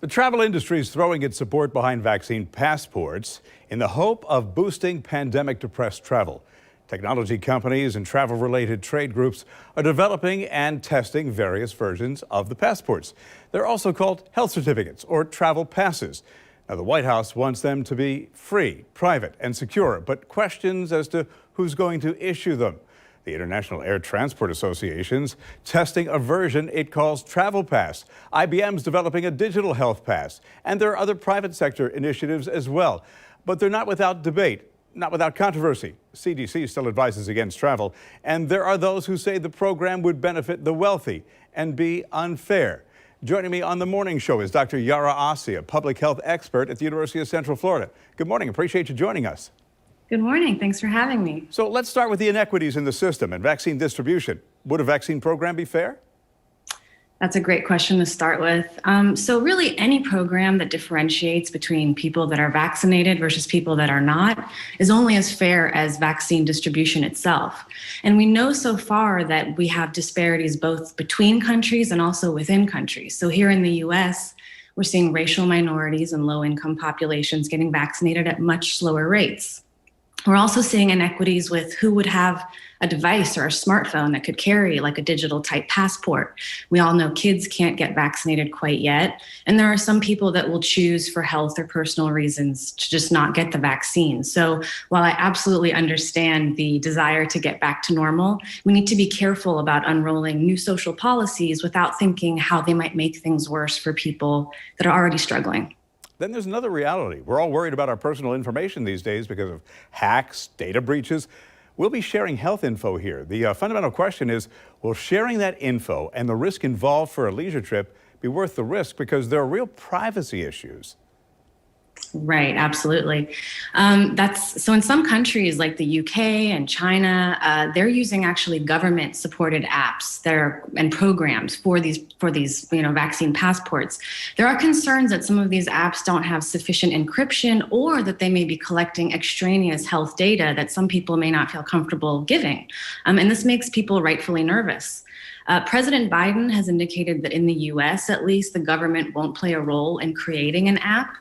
The travel industry is throwing its support behind vaccine passports in the hope of boosting pandemic-depressed travel. Technology companies and travel-related trade groups are developing and testing various versions of the passports. They're also called health certificates or travel passes. Now, the White House wants them to be free, private, and secure, but questions as to who's going to issue them. The International Air Transport Association's testing a version it calls Travel Pass. IBM's developing a digital health pass, and there are other private sector initiatives as well. But they're not without debate, not without controversy. CDC still advises against travel, and there are those who say the program would benefit the wealthy and be unfair. Joining me on the morning show is Dr. Yara Asi, a public health expert at the University of Central Florida. Good morning. Appreciate you joining us. Good morning. Thanks for having me. So let's start with the inequities in the system and vaccine distribution. Would a vaccine program be fair? That's a great question to start with. So really any program that differentiates between people that are vaccinated versus people that are not is only as fair as vaccine distribution itself. And we know so far that we have disparities both between countries and also within countries. So here in the US, we're seeing racial minorities and low-income populations getting vaccinated at much slower rates. We're also seeing inequities with who would have a device or a smartphone that could carry like a digital type passport. We all know kids can't get vaccinated quite yet. And there are some people that will choose for health or personal reasons to just not get the vaccine. So while I absolutely understand the desire to get back to normal, we need to be careful about unrolling new social policies without thinking how they might make things worse for people that are already struggling. Then there's another reality. We're all worried about our personal information these days because of hacks, data breaches. We'll be sharing health info here. The fundamental question is, will sharing that info and the risk involved for a leisure trip be worth the risk? Because there are real privacy issues. Right, absolutely. So in some countries like the UK and China, they're using actually government-supported apps and programs for these vaccine passports. There are concerns that some of these apps don't have sufficient encryption or that they may be collecting extraneous health data that some people may not feel comfortable giving. And this makes people rightfully nervous. President Biden has indicated that in the US, at least, the government won't play a role in creating an app.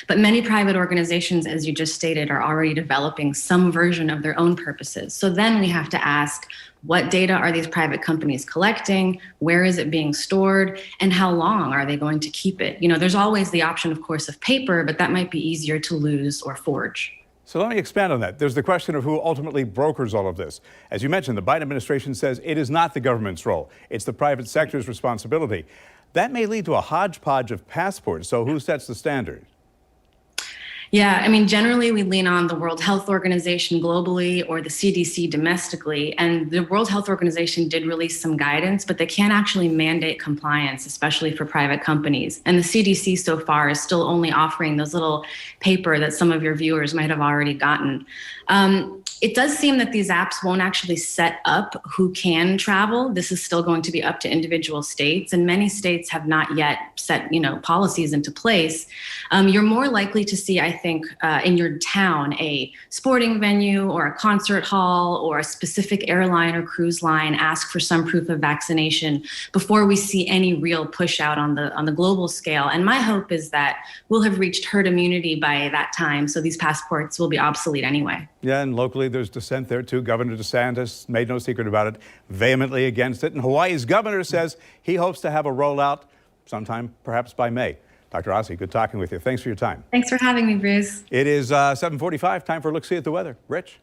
But many private organizations, as you just stated, are already developing some version of their own purposes. So then we have to ask, what data are these private companies collecting? Where is it being stored? And how long are they going to keep it? There's always the option, of course, of paper, but that might be easier to lose or forge. So let me expand on that. There's the question of who ultimately brokers all of this. As you mentioned, the Biden administration says it is not the government's role. It's the private sector's responsibility. That may lead to a hodgepodge of passports. So who sets the standard? Yeah, generally we lean on the World Health Organization globally or the CDC domestically. And the World Health Organization did release some guidance, but they can't actually mandate compliance, especially for private companies. And the CDC so far is still only offering those little paper that some of your viewers might have already gotten. It does seem that these apps won't actually set up who can travel. This is still going to be up to individual states, and many states have not yet set, policies into place. You're more likely to see, I think, in your town, a sporting venue or a concert hall or a specific airline or cruise line ask for some proof of vaccination before we see any real push out on the global scale. And my hope is that we'll have reached herd immunity by that time, so these passports will be obsolete anyway. Yeah, and locally there's dissent there too. Governor DeSantis made no secret about it, vehemently against it. And Hawaii's governor says he hopes to have a rollout sometime perhaps by May. Dr. Asi, good talking with you. Thanks for your time. Thanks for having me, Bruce. It is 7:45, time for a look-see at the weather. Rich?